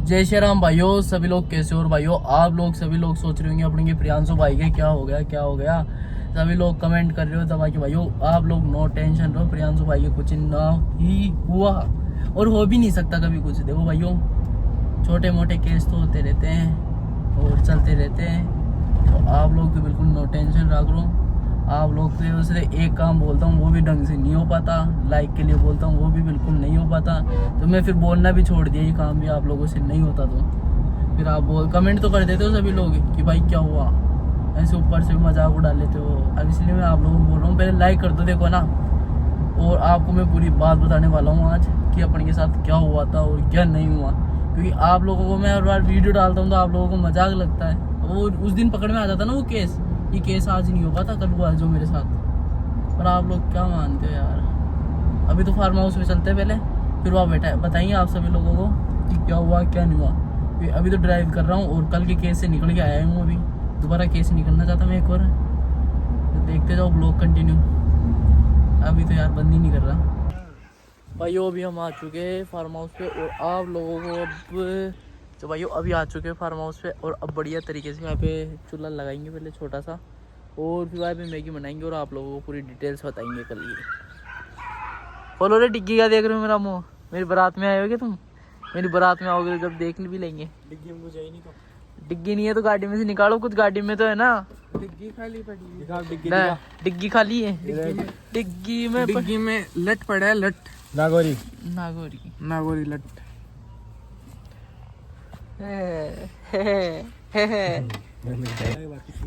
जय श्री राम भाइयों, सभी लोग कैसे हो? और भाइयों आप लोग सभी लोग सोच रहे होंगे अपने कि प्रियांशु भाई के क्या हो गया। सभी लोग कमेंट कर रहे हो तब कि भाइयों आप लोग नो टेंशन रहो, प्रियांशु भाई के कुछ ना ही हुआ और हो भी नहीं सकता कभी कुछ। देखो भाइयों, छोटे मोटे केस तो होते रहते हैं और चलते रहते हैं, तो आप लोग भी बिल्कुल नो टेंशन रख लो। आप लोग से सिर्फ एक काम बोलता हूँ, वो भी ढंग से नहीं हो पाता। लाइक के लिए बोलता हूँ, वो भी बिल्कुल नहीं हो पाता। तो मैं फिर बोलना भी छोड़ दिया, ये काम भी आप लोगों से नहीं होता। तो फिर आप कमेंट तो कर देते हो सभी लोग कि भाई क्या हुआ, ऐसे ऊपर से मजाक उड़ा लेते हो। अब इसलिए मैं आप लोगों को बोल रहा हूँ, पहले लाइक कर दो, देखो ना। और आपको मैं पूरी बात बताने वाला हूँ आज कि अपने के साथ क्या हुआ था और क्या नहीं हुआ, क्योंकि आप लोगों को मैं हर बार वीडियो डालता हूँ तो आप लोगों को मजाक लगता है। वो उस दिन पकड़ में आ जाता ना वो केस, ये केस आज नहीं हो पाता, कल हुआ जो मेरे साथ। पर आप लोग क्या मानते हो यार। अभी तो फार्म हाउस में चलते हैं पहले, फिर वहाँ बैठा बताइए आप सभी लोगों को कि क्या हुआ क्या नहीं हुआ। अभी तो ड्राइव कर रहा हूँ और कल के केस से निकल के आया हूँ। अभी दोबारा केस निकलना चाहता मैं एक बार, तो देखते जाओ ब्लॉग कंटिन्यू। अभी तो यार बंद ही नहीं कर रहा भाइयों। अभी हम आ चुके हैं फार्म हाउस पे और आप लोगों को अब तो भाइयों अभी आ चुके हैं फार्म हाउस पे और अब बढ़िया तरीके से यहाँ पे चूल्हा लगाएंगे पहले छोटा सा, और फिर वहाँ पे मैगी बनाएंगे और आप लोगों को पूरी डिटेल्स बताएंगे कल ये। बोलो रे डिग्गी, क्या देख रहे हो मेरा मुँह? मेरी बारात में आए होगे तुम? मेरी बारात में आओगे जब देख भी लेंगे। डिग्गी में मुझे नहीं, तो डिग्गी नहीं है तो गाड़ी में से निकालो कुछ, गाड़ी में तो है ना। डिग्गी खाली पड़ी है। डिग्गी खाली है। डिग्गी में लट पड़ा है, लट नागौरी लट।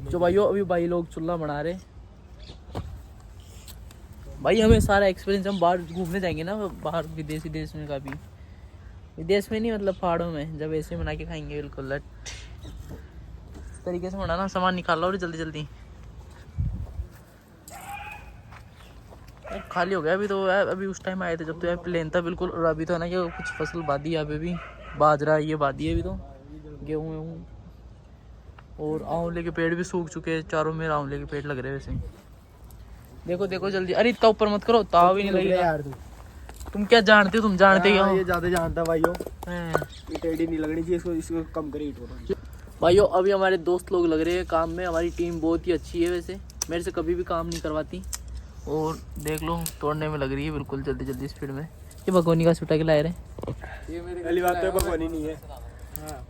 जो भाइयों अभी भाई लोग चूल्हा बना रहे भाई, हमें सारा एक्सपीरियंस, हम बाहर घूमने जाएंगे ना, बाहर विदेशी देश में, काफी विदेश में नहीं मतलब पहाड़ों में, जब ऐसे बना के खाएंगे बिल्कुल लट इस तरीके से बनाना। सामान निकाल लो और जल्दी जल्दी। खाली हो गया अभी तो यार, अभी उस टाइम आए थे जब तो यार प्लेन था बिल्कुल, और अभी तो है ना कि कुछ फसल बादी यहाँ पे भी, बाजरा ये बादी है अभी तो, गेहूँ वेहूँ, और आंवले के पेड़ भी सूख चुके हैं। चारों में आंवले के पेड़ लग रहे हैं वैसे। देखो देखो जल्दी, अरे इतना ऊपर मत करो, ताव भी नहीं लगेगा यार। तुम क्या जानते हो? तुम जानते हो ये ज्यादा जानता भाइयों। ये टेढ़ी नहीं लगनी चाहिए, इसको कम करिए भाइयों। अभी हमारे दोस्त लोग लग रहे हैं काम में, हमारी टीम बहुत ही अच्छी है वैसे, मेरे से कभी भी काम नहीं करवाती, और देख लो तोड़ने में लग रही है बिल्कुल जल्दी जल्दी स्पीड में। ये भगोनी का छुटा के लाए रहे, ये मेरी पहली बात तो भगवानी नहीं है। हाँ।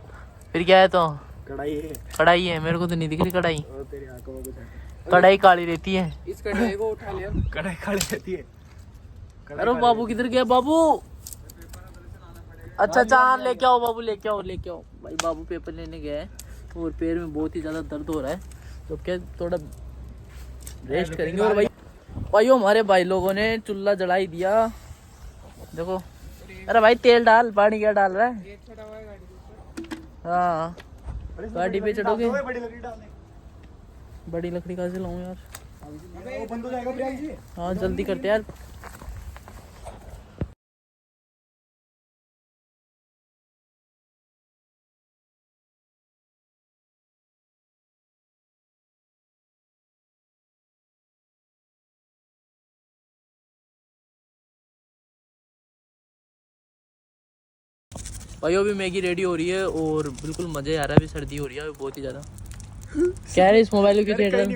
फिर क्या है? तो कढ़ाई है, मेरे को तो नहीं दिख रही कढ़ाई। तेरी आंखों में कुछ है। कढ़ाई काली रहती है। इस कढ़ाई को उठा लिया, कढ़ाई काली रहती है। अरे बाबू किधर गया बाबू? अच्छा हाँ, लेके आओ बाबू, लेके आओ भाई। बाबू पेपर लेने गया है और पैर में बहुत ही ज्यादा दर्द हो रहा है, तो क्या थोड़ा रेस्ट करेंगे। और भाइयों हमारे भाई लोगों ने चूल्हा जलाई दिया, देखो। अरे भाई तेल डाल, पानी क्या डाल रहा है? हाँ गाड़ी पे चढ़ोगे? बड़ी लकड़ी कहाँ से लाऊं यार? हाँ जल्दी करते यार। भाइयों अभी मैगी रेडी हो रही है और बिल्कुल मजे आ रहा है। अभी सर्दी हो रही है बहुत ही ज्यादा। क्या है इस मोबाइल की बैठ रहा है?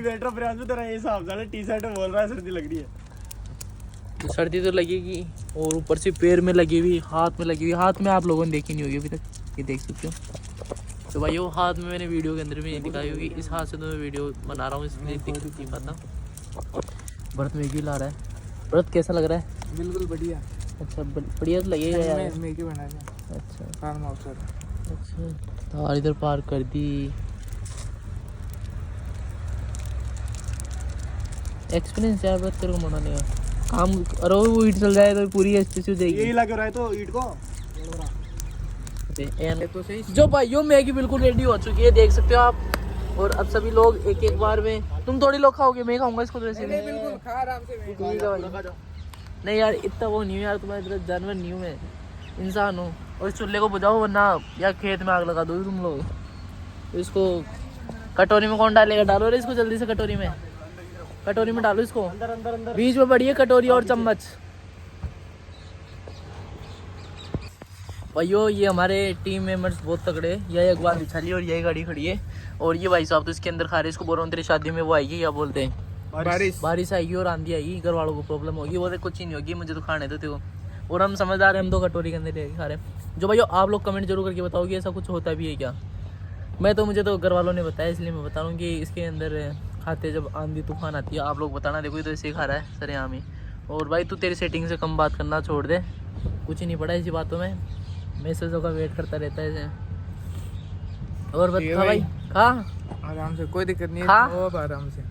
टी शर्ट बोल रहा है सर्दी लग रही है। तो सर्दी तो लगेगी, और ऊपर से पैर में लगी हुई, हाथ में लगी हुई। हाथ में आप लोगों ने देखी नहीं होगी अभी तक, ये देख सकते हो। तो भाइयों हाथ में मैंने वीडियो के अंदर भी नहीं दिखाई होगी, इस हाथ से तो मैं वीडियो बना रहा हूँ, इसलिए दिख नहीं पाता। भरत मैगी ला रहा है। भरत कैसा लग रहा है? बिल्कुल बढ़िया। अच्छा बढ़िया तो लगेगा यार। मैगी बनाया। अच्छा फार्म हाउस। अच्छा तो इधर पार्क कर दी। एक्सपीरियंस यार बस तेरे को मना नहीं है काम। अरे वो ईट चल जाए तो पूरी अच्छी हो जाएगी। यही लग रहा है तो ईट को तो सही। जो भाइयों मैगी बिल्कुल रेडी हो चुकी है, देख सकते हो आप। और अब सभी लोग एक एक बार में, तुम थोड़ी लोग खाओगे, मैं खाऊंगा इसको तो वैसे। बिल्कुल खा आराम से। नहीं यार इतना वो नहीं हो यार, तुम्हारी तरह जानवर नहीं हूँ मैं, इंसान हूँ। और इस चूल्हे को बुझाओ वरना यार खेत में आग लगा दो तुम लोग। तो इसको कटोरी में कौन डालेगा? डालो रे इसको जल्दी से कटोरी में डालो इसको। अंदर बीच में पड़ी है कटोरी और चम्मच। भाइयों ये हमारे टीम मेंबर्स बहुत तगड़े हैं। यह एक बार बिछा ली और यही गाड़ी खड़ी है। और ये भाई साहब तो इसके अंदर खा रहे, इसको बोल रहा हूँ तेरी शादी में वो आएगी, क्या बोलते हैं, बारिश आएगी और आंधी आएगी, घर वालों को प्रॉब्लम होगी, वो कुछ ही नहीं होगी, मुझे तो खाने दो तेरे को। और हम समझदार हैं, हम 2 कटोरी के अंदर खा रहे हैं। जो भाइयों आप लोग कमेंट जरूर करके बताओ कि ऐसा कुछ होता भी है क्या। मुझे तो घर वालों ने बताया, इसलिए मैं बता रहा हूँ कि इसके अंदर खाते जब आंधी तूफान आती है, आप लोग बताना। देखो ये तो ऐसे ही खा रहा है सरेआम ही। और भाई तू तेरी सेटिंग से कम बात करना छोड़ दे, कुछ ही नहीं पड़ा ऐसी बातों में, मैसेजों का वेट करता रहता है ऐसे। और बता भाई खा आराम से, कोई दिक्कत नहीं है, खा। अब आराम से।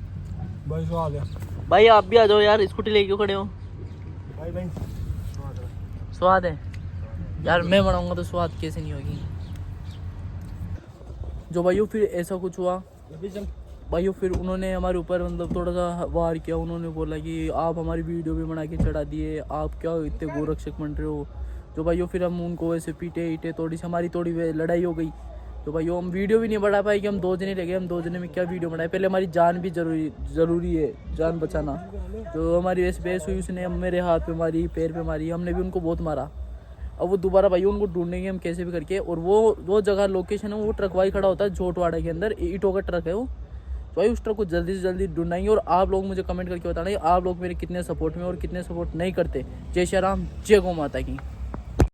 भाई सो आ गया। भाई आप भी आ जाओ यार, स्कूटी लेके क्यों खड़े हो। भाई स्वाद है यार, मैं बनाऊंगा तो स्वाद कैसे नहीं होगी। जो भाइयों फिर ऐसा कुछ हुआ भाइयों, फिर उन्होंने हमारे ऊपर मतलब थोड़ा सा वार किया। उन्होंने बोला कि आप हमारी वीडियो भी बना के चढ़ा दिए, आप क्या इतने गोरक्षक बन रहे हो। जो भाइयों फिर हम उनको ऐसे पीटे, थोड़ी सी हमारी लड़ाई हो गई। तो भाइयों हम वीडियो भी नहीं बढ़ा पाए कि हम 2 जने रह गए, हम 2 जने में क्या वीडियो बनाए। पहले हमारी जान भी ज़रूरी है, जान बचाना। जो हमारी वैसे बहस हुई, उसने मेरे हाथ पे मारी, पैर पे मारी, हमने भी उनको बहुत मारा। अब वो दोबारा भाई उनको ढूंढेंगे हम कैसे भी करके। और वो जगह लोकेशन है, वो ट्रक भाई खड़ा होता है झोटवाड़ा के अंदर, ईंटों का ट्रक है वो। तो भाई उस ट्रक को जल्दी से जल्दी ढूंढाएंगे। और आप लोग मुझे कमेंट करके बताना आप लोग मेरे कितने सपोर्ट में और कितने सपोर्ट नहीं करते। जय श्री राम, जय गौ माता की।